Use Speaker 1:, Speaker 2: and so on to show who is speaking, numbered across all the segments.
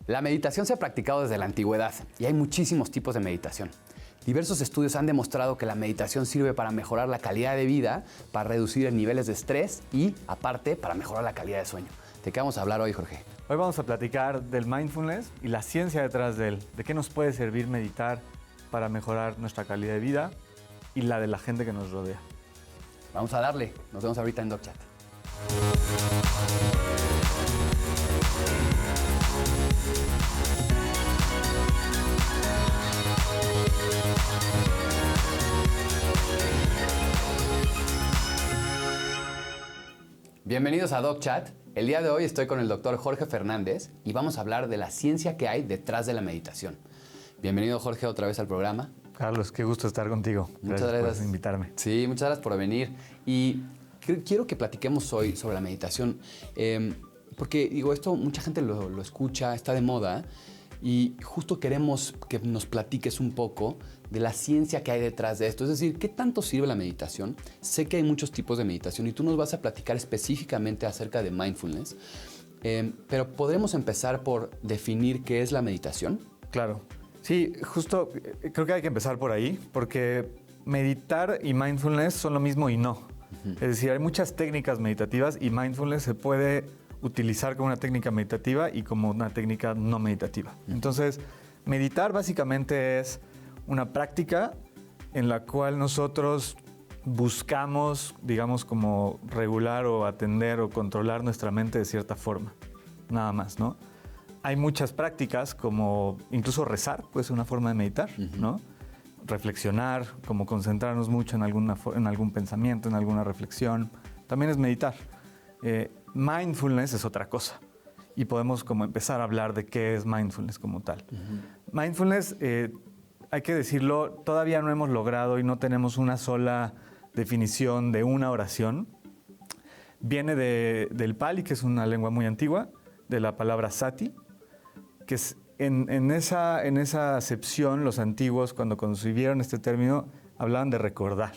Speaker 1: La meditación se ha practicado desde la antigüedad y hay muchísimos tipos de meditación. Diversos estudios han demostrado que la meditación sirve para mejorar la calidad de vida, para reducir niveles de estrés y, aparte, para mejorar la calidad de sueño. ¿De qué vamos a hablar hoy, Jorge?
Speaker 2: Hoy vamos a platicar del mindfulness y la ciencia detrás de él. ¿De qué nos puede servir meditar para mejorar nuestra calidad de vida y la de la gente que nos rodea?
Speaker 1: Vamos a darle. Nos vemos ahorita en DocChat. Bienvenidos a DocChat. El día de hoy estoy con el doctor Jorge Fernández y vamos a hablar de la ciencia que hay detrás de la meditación. Bienvenido, Jorge, otra vez al programa.
Speaker 2: Carlos, qué gusto estar contigo.
Speaker 1: Muchas gracias
Speaker 2: por invitarme.
Speaker 1: Sí, muchas gracias por venir. Y quiero que platiquemos hoy sobre la meditación, porque digo, esto mucha gente lo escucha, está de moda, y justo queremos que nos platiques un poco de la ciencia que hay detrás de esto. Es decir, ¿qué tanto sirve la meditación? Sé que hay muchos tipos de meditación y tú nos vas a platicar específicamente acerca de mindfulness, pero ¿podremos empezar por definir qué es la meditación?
Speaker 2: Claro. Sí, justo creo que hay que empezar por ahí, porque meditar y mindfulness son lo mismo y no. Es decir, hay muchas técnicas meditativas y mindfulness se puede utilizar como una técnica meditativa y como una técnica no meditativa. Entonces, meditar básicamente es una práctica en la cual nosotros buscamos, digamos, como regular o atender o controlar nuestra mente de cierta forma. Nada más, ¿no? Hay muchas prácticas, como incluso rezar, puede ser una forma de meditar, ¿no? Reflexionar, como concentrarnos mucho en algún pensamiento, en alguna reflexión, también es meditar. Mindfulness es otra cosa y podemos como empezar a hablar de qué es mindfulness como tal. Mindfulness, hay que decirlo, todavía no hemos logrado y no tenemos una sola definición de una oración. Viene del Pali, que es una lengua muy antigua, de la palabra sati, que es en esa acepción los antiguos, cuando concibieron este término, hablaban de recordar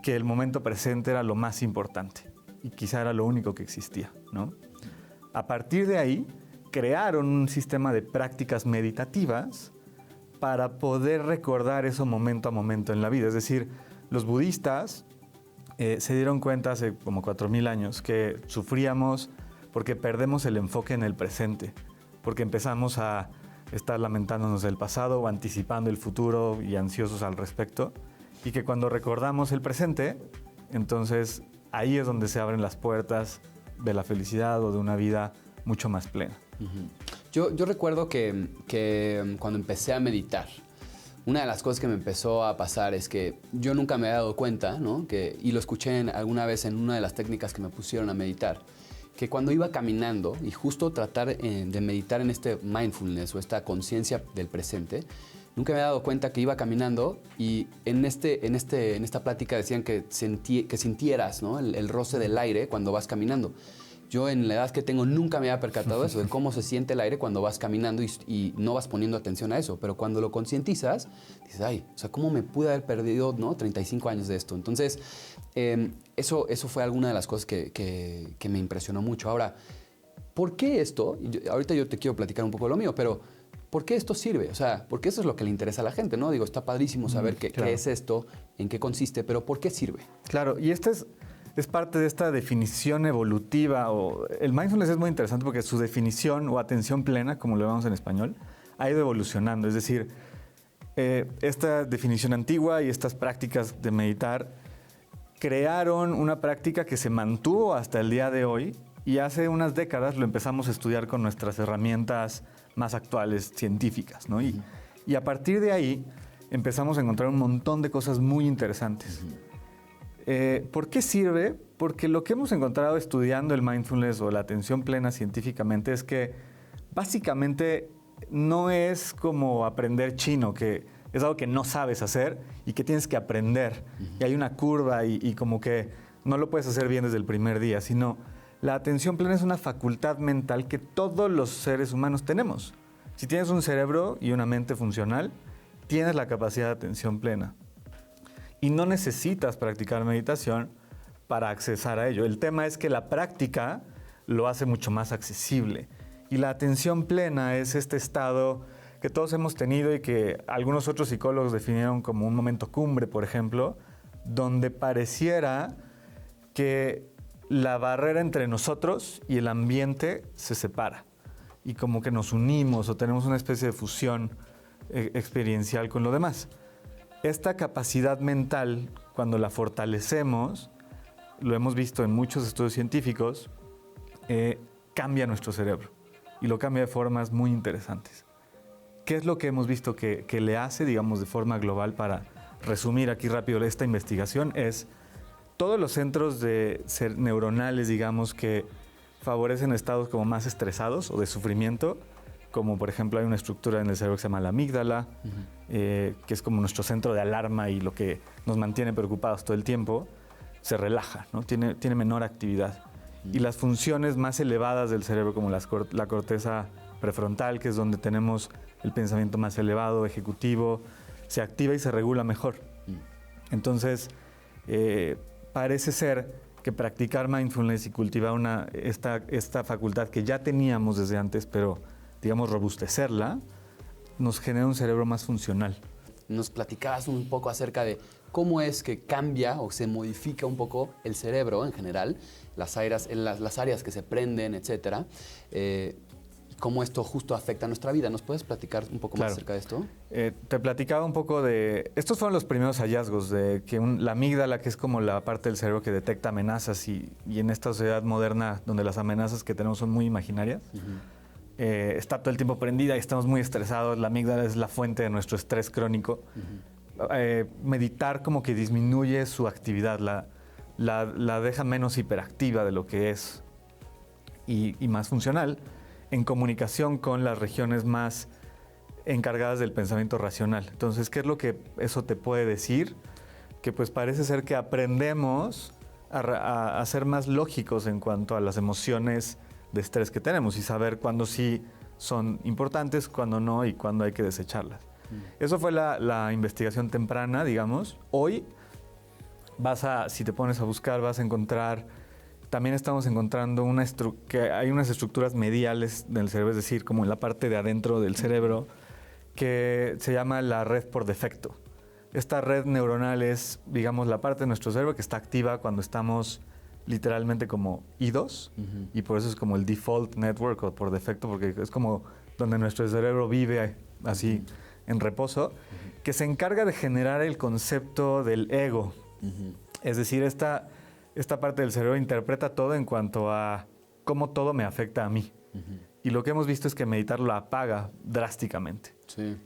Speaker 2: que el momento presente era lo más importante y quizá era lo único que existía, ¿no? A partir de ahí, crearon un sistema de prácticas meditativas para poder recordar eso momento a momento en la vida. Es decir, los budistas se dieron cuenta hace como 4,000 años que sufríamos porque perdemos el enfoque en el presente, porque empezamos a estar lamentándonos del pasado o anticipando el futuro y ansiosos al respecto, y que cuando recordamos el presente, entonces ahí es donde se abren las puertas de la felicidad o de una vida mucho más plena.
Speaker 1: Yo recuerdo que cuando empecé a meditar, una de las cosas que me empezó a pasar es que yo nunca me había dado cuenta, ¿no? Y lo escuché alguna vez en una de las técnicas que me pusieron a meditar, que cuando iba caminando y justo tratar de meditar en este mindfulness o esta conciencia del presente, nunca me había dado cuenta que iba caminando y en esta plática decían que sintieras, ¿no? el roce del aire cuando vas caminando. Yo en la edad que tengo nunca me había percatado de eso, de cómo se siente el aire cuando vas caminando y no vas poniendo atención a eso. Pero cuando lo concientizas, dices, ay, o sea, ¿cómo me pude haber perdido, ¿no? 35 años de esto? Entonces, eso fue alguna de las cosas que me impresionó mucho. Ahora, ¿por qué esto? Ahorita yo te quiero platicar un poco de lo mío, pero ¿por qué esto sirve? O sea, porque eso es lo que le interesa a la gente, ¿no? Digo, está padrísimo saber qué es esto, en qué consiste, pero ¿por qué sirve?
Speaker 2: Claro, y esta es parte de esta definición evolutiva. El mindfulness es muy interesante porque su definición o atención plena, como lo llamamos en español, ha ido evolucionando. Es decir, esta definición antigua y estas prácticas de meditar crearon una práctica que se mantuvo hasta el día de hoy y hace unas décadas lo empezamos a estudiar con nuestras herramientas más actuales, científicas, ¿no? Y a partir de ahí empezamos a encontrar un montón de cosas muy interesantes. ¿Por qué sirve? Porque lo que hemos encontrado estudiando el mindfulness o la atención plena científicamente es que básicamente no es como aprender chino, que es algo que no sabes hacer y que tienes que aprender. Y hay una curva y como que no lo puedes hacer bien desde el primer día, sino la atención plena es una facultad mental que todos los seres humanos tenemos. Si tienes un cerebro y una mente funcional, tienes la capacidad de atención plena. Y no necesitas practicar meditación para accesar a ello. El tema es que la práctica lo hace mucho más accesible Y la atención plena es este estado que todos hemos tenido y que algunos otros psicólogos definieron como un momento cumbre, por ejemplo, donde pareciera que la barrera entre nosotros y el ambiente se separa y como que nos unimos o tenemos una especie de fusión experiencial con lo demás. Esta capacidad mental, cuando la fortalecemos, lo hemos visto en muchos estudios científicos, cambia nuestro cerebro y lo cambia de formas muy interesantes. ¿Qué es lo que hemos visto que le hace, digamos, de forma global? Para resumir aquí rápido esta investigación, es todos los centros neuronales, digamos, que favorecen estados como más estresados o de sufrimiento, como por ejemplo hay una estructura en el cerebro que se llama la amígdala, que es como nuestro centro de alarma y lo que nos mantiene preocupados todo el tiempo, se relaja, ¿no? Tiene menor actividad. Y las funciones más elevadas del cerebro, como la corteza prefrontal, que es donde tenemos el pensamiento más elevado, ejecutivo, se activa y se regula mejor. Entonces, parece ser que practicar mindfulness y cultivar esta facultad que ya teníamos desde antes, pero digamos robustecerla, nos genera un cerebro más funcional.
Speaker 1: Nos platicabas un poco acerca de cómo es que cambia o se modifica un poco el cerebro en general, las áreas que se prenden, etcétera. Cómo esto justo afecta a nuestra vida. ¿Nos puedes platicar un poco más acerca de esto?
Speaker 2: Te platicaba un poco de... Estos fueron los primeros hallazgos de que la amígdala, que es como la parte del cerebro que detecta amenazas y en esta sociedad moderna donde las amenazas que tenemos son muy imaginarias, está todo el tiempo prendida y estamos muy estresados. La amígdala es la fuente de nuestro estrés crónico. Meditar como que disminuye su actividad, la deja menos hiperactiva de lo que es y más funcional, en comunicación con las regiones más encargadas del pensamiento racional. Entonces, ¿qué es lo que eso te puede decir? Que pues parece ser que aprendemos a ser más lógicos en cuanto a las emociones de estrés que tenemos y saber cuándo sí son importantes, cuándo no y cuándo hay que desecharlas. Eso fue la investigación temprana, digamos. Hoy si te pones a buscar, vas a encontrar... También estamos encontrando que hay unas estructuras mediales del cerebro, es decir, como en la parte de adentro del cerebro, que se llama la red por defecto. Esta red neuronal es, digamos, la parte de nuestro cerebro que está activa cuando estamos literalmente como idos, y por eso es como el default network o por defecto, porque es como donde nuestro cerebro vive así en reposo, que se encarga de generar el concepto del ego. Es decir, esta parte del cerebro interpreta todo en cuanto a cómo todo me afecta a mí. Y lo que hemos visto es que meditar lo apaga drásticamente.
Speaker 1: Sí.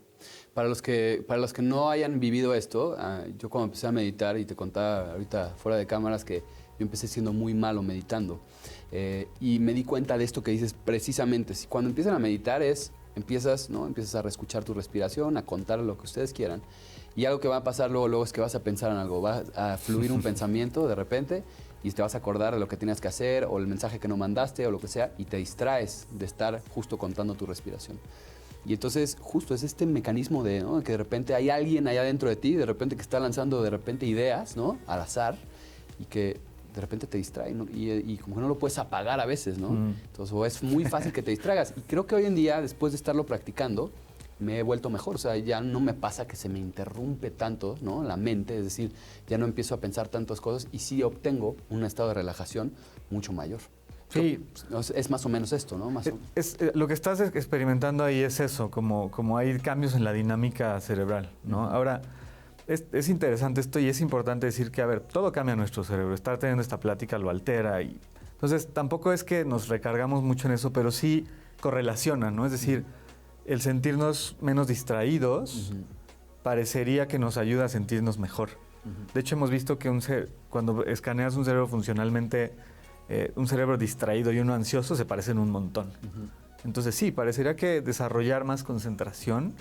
Speaker 1: Para los que no hayan vivido esto, yo cuando empecé a meditar, y te contaba ahorita fuera de cámaras que yo empecé siendo muy malo meditando. Y me di cuenta de esto que dices precisamente. Cuando empiezan a meditar empiezas a reescuchar tu respiración, a contar lo que ustedes quieran. Y algo que va a pasar luego es que vas a pensar en algo, va a fluir un pensamiento de repente y te vas a acordar de lo que tenías que hacer o el mensaje que no mandaste o lo que sea y te distraes de estar justo contando tu respiración. Y entonces justo es este mecanismo de que de repente hay alguien allá dentro de ti, de repente que está lanzando de repente ideas, ¿no? Al azar y que de repente te distrae, ¿no? Y como que no lo puedes apagar a veces, ¿no? Entonces o es muy fácil que te distraigas. Y creo que hoy en día, después de estarlo practicando, me he vuelto mejor, o sea, ya no me pasa que se me interrumpe tanto, ¿no? La mente, es decir, ya no empiezo a pensar tantas cosas y sí obtengo un estado de relajación mucho mayor.
Speaker 2: Sí.
Speaker 1: Es más o menos esto, ¿no?
Speaker 2: Lo que estás experimentando ahí es eso, como hay cambios en la dinámica cerebral, ¿no? Ahora, es interesante esto y es importante decir que, a ver, todo cambia en nuestro cerebro. Estar teniendo esta plática lo altera y... Entonces, tampoco es que nos recargamos mucho en eso, pero sí correlaciona, ¿no? Es decir... El sentirnos menos distraídos parecería que nos ayuda a sentirnos mejor. De hecho, hemos visto que cuando escaneas un cerebro funcionalmente, un cerebro distraído y uno ansioso se parecen un montón. Entonces sí, parecería que desarrollar más concentración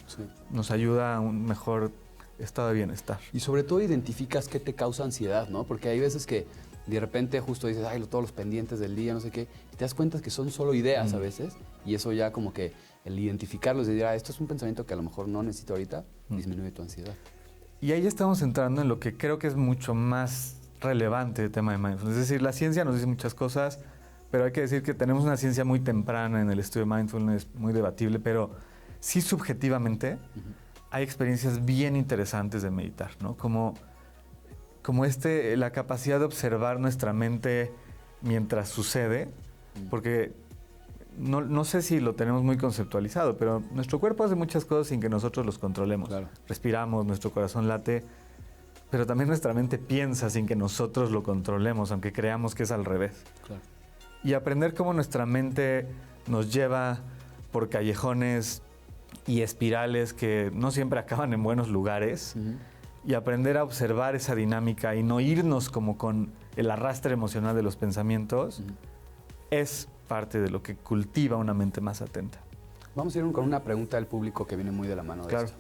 Speaker 2: nos ayuda a un mejor estado de bienestar.
Speaker 1: Y sobre todo identificas qué te causa ansiedad, ¿no? Porque hay veces que de repente justo dices, todos los pendientes del día, no sé qué, y te das cuenta que son solo ideas a veces, y eso ya como que el identificarlos y decir, esto es un pensamiento que a lo mejor no necesito ahorita, disminuye tu ansiedad.
Speaker 2: Y ahí estamos entrando en lo que creo que es mucho más relevante el tema de mindfulness. Es decir, la ciencia nos dice muchas cosas, pero hay que decir que tenemos una ciencia muy temprana en el estudio de mindfulness, muy debatible, pero sí subjetivamente hay experiencias bien interesantes de meditar, ¿no? Como la capacidad de observar nuestra mente mientras sucede, porque no sé si lo tenemos muy conceptualizado, pero nuestro cuerpo hace muchas cosas sin que nosotros los controlemos.
Speaker 1: Claro.
Speaker 2: Respiramos, nuestro corazón late, pero también nuestra mente piensa sin que nosotros lo controlemos, aunque creamos que es al revés.
Speaker 1: Claro.
Speaker 2: Y aprender cómo nuestra mente nos lleva por callejones y espirales que no siempre acaban en buenos lugares, y aprender a observar esa dinámica y no irnos como con el arrastre emocional de los pensamientos, es parte de lo que cultiva una mente más atenta.
Speaker 1: Vamos a ir con una pregunta del público que viene muy de la mano de esto.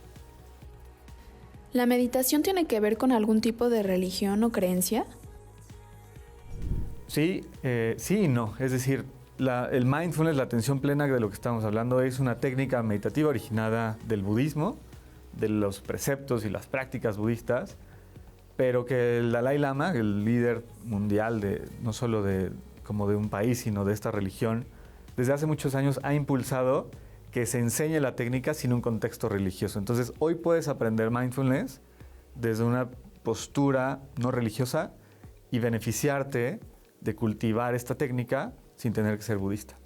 Speaker 3: ¿La meditación tiene que ver con algún tipo de religión o creencia?
Speaker 2: Sí, sí y no. Es decir, el mindfulness, la atención plena de lo que estamos hablando, es una técnica meditativa originada del budismo, de los preceptos y las prácticas budistas, pero que el Dalai Lama, el líder mundial no solo como de un país, sino de esta religión, desde hace muchos años ha impulsado que se enseñe la técnica sin un contexto religioso. Entonces, hoy puedes aprender mindfulness desde una postura no religiosa y beneficiarte de cultivar esta técnica sin tener que ser budista.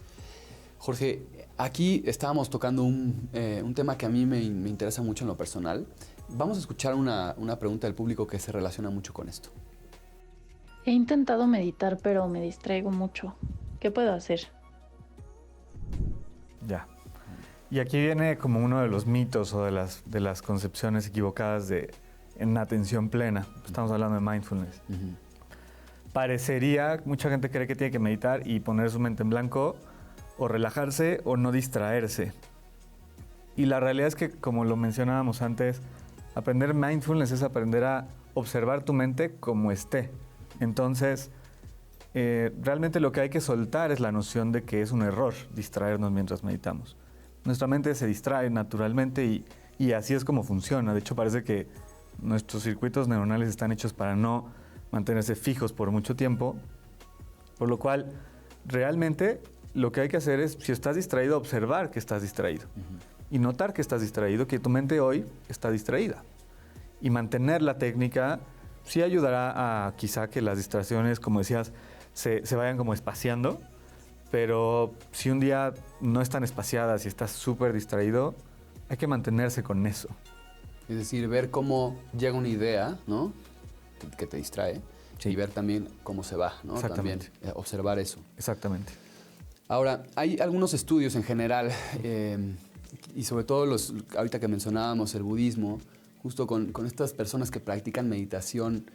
Speaker 1: Jorge, aquí estábamos tocando un tema que a mí me interesa mucho en lo personal. Vamos a escuchar una pregunta del público que se relaciona mucho con esto.
Speaker 4: He intentado meditar, pero me distraigo mucho. ¿Qué puedo hacer?
Speaker 2: Ya. Y aquí viene como uno de los mitos o de las concepciones equivocadas en atención plena. Estamos hablando de mindfulness. Parecería, mucha gente cree que tiene que meditar y poner su mente en blanco, o relajarse o no distraerse. Y la realidad es que, como lo mencionábamos antes, aprender mindfulness es aprender a observar tu mente como esté. Entonces, realmente lo que hay que soltar es la noción de que es un error distraernos mientras meditamos. Nuestra mente se distrae naturalmente y así es como funciona. De hecho, parece que nuestros circuitos neuronales están hechos para no mantenerse fijos por mucho tiempo, por lo cual realmente lo que hay que hacer es, si estás distraído, observar que estás distraído y notar que estás distraído, que tu mente hoy está distraída. Y mantener la técnica sí ayudará a quizá que las distracciones, como decías, se vayan como espaciando, pero si un día no están espaciadas y estás súper distraído, hay que mantenerse con eso.
Speaker 1: Es decir, ver cómo llega una idea, ¿no?, que te distrae, sí, y ver también cómo se va, ¿no?
Speaker 2: Exactamente.
Speaker 1: También observar eso.
Speaker 2: Exactamente.
Speaker 1: Ahora, hay algunos estudios en general, y sobre todo ahorita que mencionábamos el budismo, justo con estas personas que practican meditación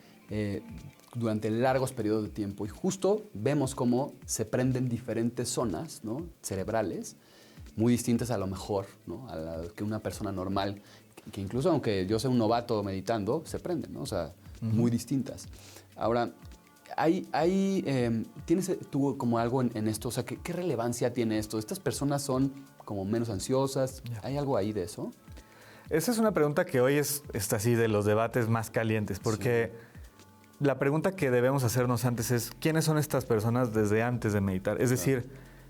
Speaker 1: durante largos periodos de tiempo, y justo vemos cómo se prenden diferentes zonas, ¿no?, cerebrales, muy distintas a lo mejor, ¿no?, a la que una persona normal, que incluso aunque yo sea un novato meditando, se prenden, ¿no? O sea, muy distintas. Ahora, ¿tienes tú como algo en esto? O sea, ¿qué relevancia tiene esto? ¿Estas personas son como menos ansiosas? Yeah. ¿Hay algo ahí de eso?
Speaker 2: Esa es una pregunta que hoy está así de los debates más calientes, porque sí, la pregunta que debemos hacernos antes es, ¿quiénes son estas personas desde antes de meditar? Es decir,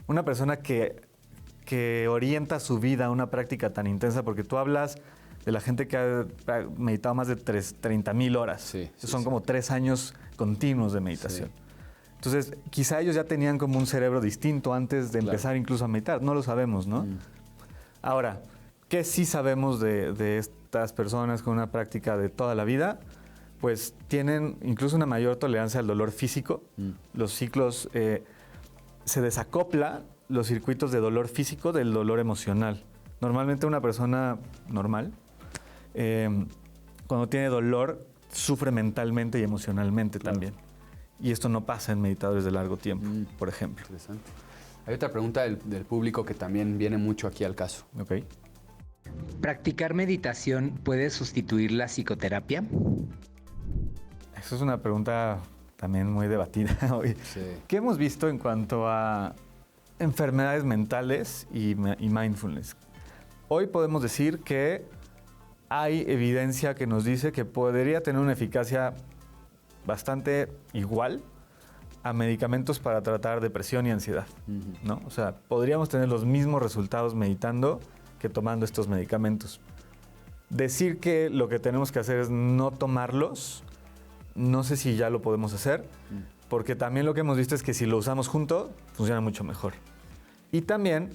Speaker 2: una persona que orienta su vida a una práctica tan intensa, porque tú hablas de la gente que ha meditado más de 30,000 horas. Sí, son como 3 años continuos de meditación. Sí. Entonces, quizá ellos ya tenían como un cerebro distinto antes de empezar incluso a meditar. No lo sabemos, ¿no? Ahora, ¿qué sí sabemos de estas personas con una práctica de toda la vida? Pues tienen incluso una mayor tolerancia al dolor físico. Los ciclos, se desacopla los circuitos de dolor físico del dolor emocional. Normalmente una persona normal, cuando tiene dolor, sufre mentalmente y emocionalmente también. Y esto no pasa en meditadores de largo tiempo, por ejemplo.
Speaker 1: Interesante. Hay otra pregunta del público que también viene mucho aquí al caso.
Speaker 2: Ok.
Speaker 5: ¿Practicar meditación puede sustituir la psicoterapia?
Speaker 2: Esa es una pregunta también muy debatida hoy. Sí. ¿Qué hemos visto en cuanto a enfermedades mentales y mindfulness? Hoy podemos decir que hay evidencia que nos dice que podría tener una eficacia bastante igual a medicamentos para tratar depresión y ansiedad, ¿no? O sea, podríamos tener los mismos resultados meditando que tomando estos medicamentos. Decir que lo que tenemos que hacer es no tomarlos, no sé si ya lo podemos hacer, porque también lo que hemos visto es que si lo usamos junto, funciona mucho mejor. Y también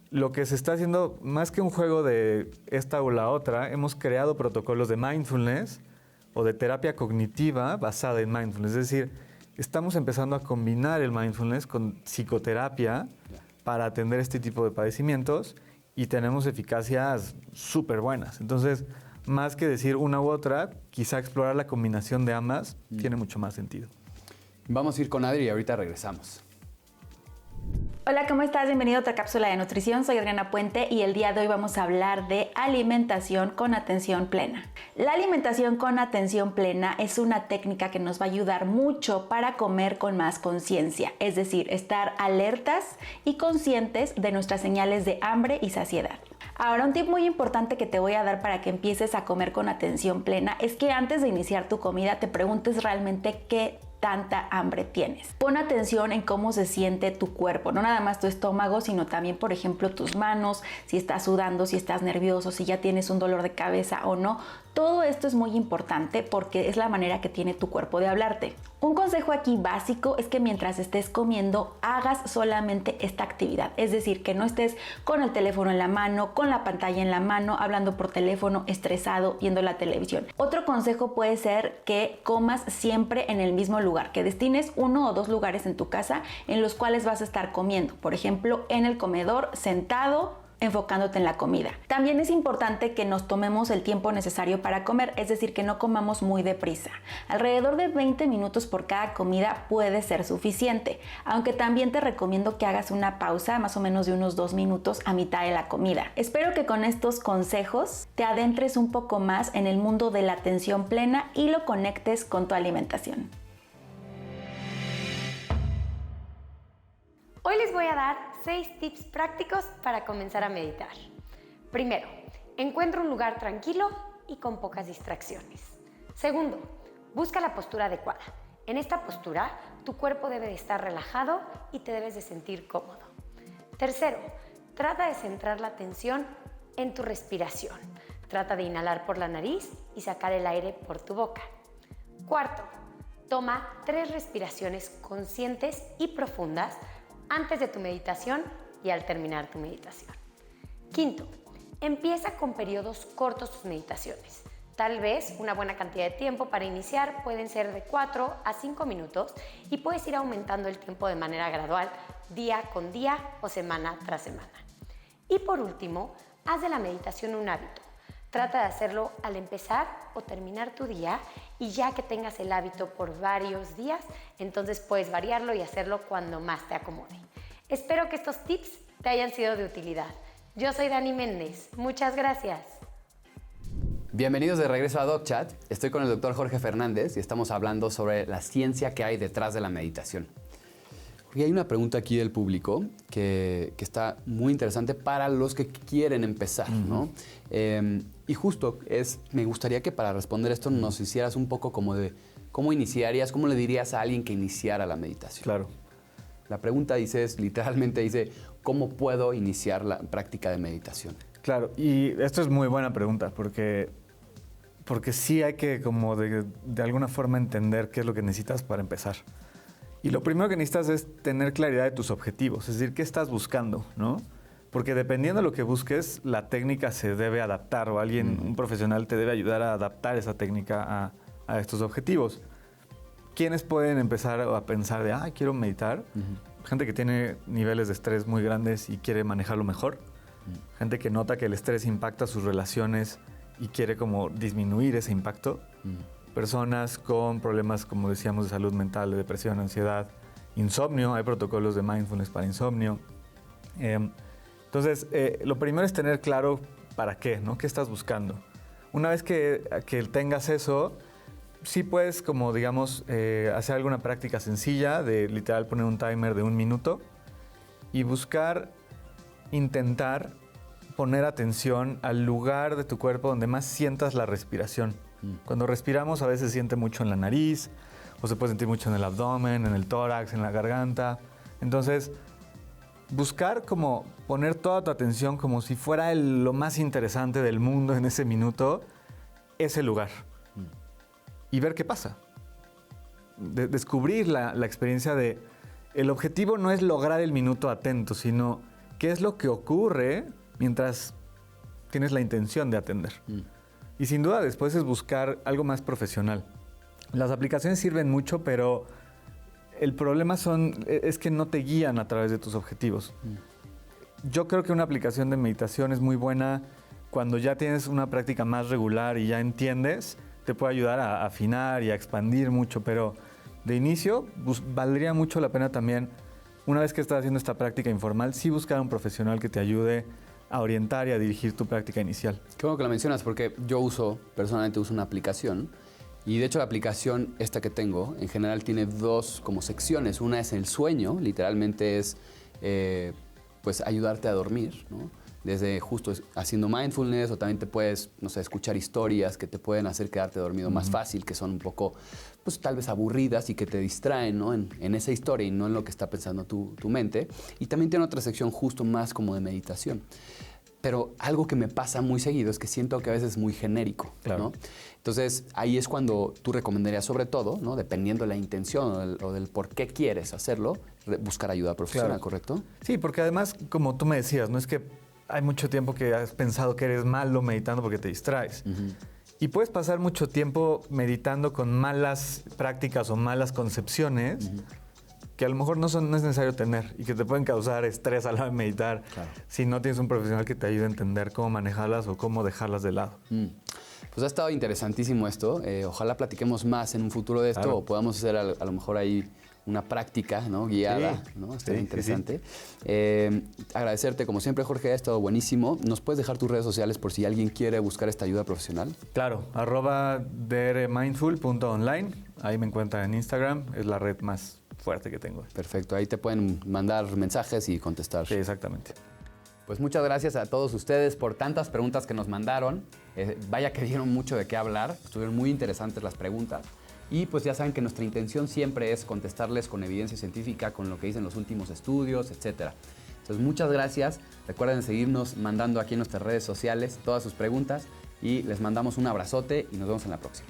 Speaker 2: lo que se está haciendo, más que un juego de esta o la otra, hemos creado protocolos de mindfulness o de terapia cognitiva basada en mindfulness. Es decir, estamos empezando a combinar el mindfulness con psicoterapia para atender este tipo de padecimientos y tenemos eficacias súper buenas. Entonces, más que decir una u otra, quizá explorar la combinación de ambas tiene mucho más sentido.
Speaker 1: Vamos a ir con Adri y ahorita regresamos.
Speaker 6: Hola, ¿cómo estás? Bienvenido a otra cápsula de nutrición. Soy Adriana Puente y el día de hoy vamos a hablar de alimentación con atención plena. La alimentación con atención plena es una técnica que nos va a ayudar mucho para comer con más conciencia, es decir, estar alertas y conscientes de nuestras señales de hambre y saciedad. Ahora, un tip muy importante que te voy a dar para que empieces a comer con atención plena es que antes de iniciar tu comida te preguntes realmente qué tanta hambre tienes. Pon atención en cómo se siente tu cuerpo, no nada más tu estómago, sino también, por ejemplo, tus manos, si estás sudando, si estás nervioso, si ya tienes un dolor de cabeza o no. Todo esto es muy importante porque es la manera que tiene tu cuerpo de hablarte. Un consejo aquí básico es que mientras estés comiendo hagas solamente esta actividad, es decir, que no estés con el teléfono en la mano, con la pantalla en la mano, hablando por teléfono, estresado, viendo la televisión. Otro consejo puede ser que comas siempre en el mismo lugar, que destines 1 o 2 lugares en tu casa en los cuales vas a estar comiendo, por ejemplo, en el comedor, sentado, enfocándote en la comida. También es importante que nos tomemos el tiempo necesario para comer, es decir, que no comamos muy deprisa. Alrededor de 20 minutos por cada comida puede ser suficiente, aunque también te recomiendo que hagas una pausa más o menos de unos 2 minutos a mitad de la comida. Espero que con estos consejos te adentres un poco más en el mundo de la atención plena y lo conectes con tu alimentación.
Speaker 7: Hoy les voy a dar 6 tips prácticos para comenzar a meditar. Primero, encuentra un lugar tranquilo y con pocas distracciones. Segundo, busca la postura adecuada. En esta postura, tu cuerpo debe de estar relajado y te debes de sentir cómodo. Tercero, trata de centrar la atención en tu respiración. Trata de inhalar por la nariz y sacar el aire por tu boca. Cuarto, toma 3 respiraciones conscientes y profundas antes de tu meditación y al terminar tu meditación. Quinto, empieza con periodos cortos tus meditaciones. Tal vez una buena cantidad de tiempo para iniciar pueden ser de 4 a 5 minutos y puedes ir aumentando el tiempo de manera gradual, día con día o semana tras semana. Y por último, haz de la meditación un hábito. Trata de hacerlo al empezar o terminar tu día y ya que tengas el hábito por varios días, entonces puedes variarlo y hacerlo cuando más te acomode. Espero que estos tips te hayan sido de utilidad. Yo soy Dani Méndez. Muchas gracias.
Speaker 1: Bienvenidos de regreso a DocChat. Estoy con el doctor Jorge Fernández y estamos hablando sobre la ciencia que hay detrás de la meditación. Y hay una pregunta aquí del público que está muy interesante para los que quieren empezar, ¿no? Y justo me gustaría que para responder esto nos hicieras un poco como de cómo iniciarías, cómo le dirías a alguien que iniciara la meditación.
Speaker 2: Claro.
Speaker 1: La pregunta literalmente dice, ¿cómo puedo iniciar la práctica de meditación?
Speaker 2: Claro, y esto es muy buena pregunta porque sí hay que como de alguna forma entender qué es lo que necesitas para empezar. Y lo primero que necesitas es tener claridad de tus objetivos, es decir, qué estás buscando, ¿no? Porque dependiendo de lo que busques, la técnica se debe adaptar o un profesional te debe ayudar a adaptar esa técnica a estos objetivos. ¿Quiénes pueden empezar a pensar de, quiero meditar? Gente que tiene niveles de estrés muy grandes y quiere manejarlo mejor. Gente que nota que el estrés impacta sus relaciones y quiere como disminuir ese impacto. Personas con problemas, como decíamos, de salud mental, de depresión, ansiedad, insomnio. Hay protocolos de mindfulness para insomnio. Entonces, lo primero es tener claro para qué, ¿no? ¿Qué estás buscando? Una vez que tengas eso, sí puedes, como digamos, hacer alguna práctica sencilla de literal poner un timer de 1 minuto y intentar poner atención al lugar de tu cuerpo donde más sientas la respiración. Cuando respiramos a veces se siente mucho en la nariz o se puede sentir mucho en el abdomen, en el tórax, en la garganta. Entonces, buscar como poner toda tu atención como si fuera lo más interesante del mundo en ese minuto, ese lugar. Y ver qué pasa. Descubrir la experiencia de... El objetivo no es lograr el minuto atento, sino qué es lo que ocurre mientras tienes la intención de atender. Y sin duda después es buscar algo más profesional. Las aplicaciones sirven mucho, pero el problema es que no te guían a través de tus objetivos. Yo creo que una aplicación de meditación es muy buena cuando ya tienes una práctica más regular y ya entiendes, te puede ayudar a afinar y a expandir mucho, pero de inicio valdría mucho la pena también, una vez que estás haciendo esta práctica informal, sí buscar a un profesional que te ayude a orientar y a dirigir tu práctica inicial.
Speaker 1: Qué bueno que lo mencionas porque yo personalmente uso una aplicación y de hecho la aplicación esta que tengo en general tiene dos como secciones. Una es el sueño, literalmente es pues ayudarte a dormir, ¿no? Desde justo haciendo mindfulness o también te puedes, no sé, escuchar historias que te pueden hacer quedarte dormido más fácil, que son un poco, pues tal vez aburridas y que te distraen, ¿no? en esa historia y no en lo que está pensando tu mente. Y también tiene otra sección justo más como de meditación. Pero algo que me pasa muy seguido es que siento que a veces es muy genérico,
Speaker 2: claro,
Speaker 1: ¿no? Entonces, ahí es cuando tú recomendarías sobre todo, ¿no? Dependiendo de la intención o del por qué quieres hacerlo, buscar ayuda profesional,
Speaker 2: claro,
Speaker 1: ¿correcto?
Speaker 2: Sí, porque además, como tú me decías, no es que hay mucho tiempo que has pensado que eres malo meditando porque te distraes. Y puedes pasar mucho tiempo meditando con malas prácticas o malas concepciones que a lo mejor no es necesario tener y que te pueden causar estrés a la hora de meditar, claro, si no tienes un profesional que te ayude a entender cómo manejarlas o cómo dejarlas de lado.
Speaker 1: Pues ha estado interesantísimo esto. Ojalá platiquemos más en un futuro de esto, claro, o podamos hacer a lo mejor ahí una práctica, ¿no? Guiada, sí, ¿no? Estaría interesante. Sí. Agradecerte, como siempre, Jorge, ha estado buenísimo. ¿Nos puedes dejar tus redes sociales por si alguien quiere buscar esta ayuda profesional?
Speaker 2: Claro, @drmindful.online. Ahí me encuentran en Instagram, es la red más fuerte que tengo.
Speaker 1: Perfecto, ahí te pueden mandar mensajes y contestar.
Speaker 2: Sí, exactamente.
Speaker 1: Pues muchas gracias a todos ustedes por tantas preguntas que nos mandaron. Vaya que dieron mucho de qué hablar, estuvieron muy interesantes las preguntas. Y pues ya saben que nuestra intención siempre es contestarles con evidencia científica, con lo que dicen los últimos estudios, etc. Entonces muchas gracias. Recuerden seguirnos mandando aquí en nuestras redes sociales todas sus preguntas y les mandamos un abrazote y nos vemos en la próxima.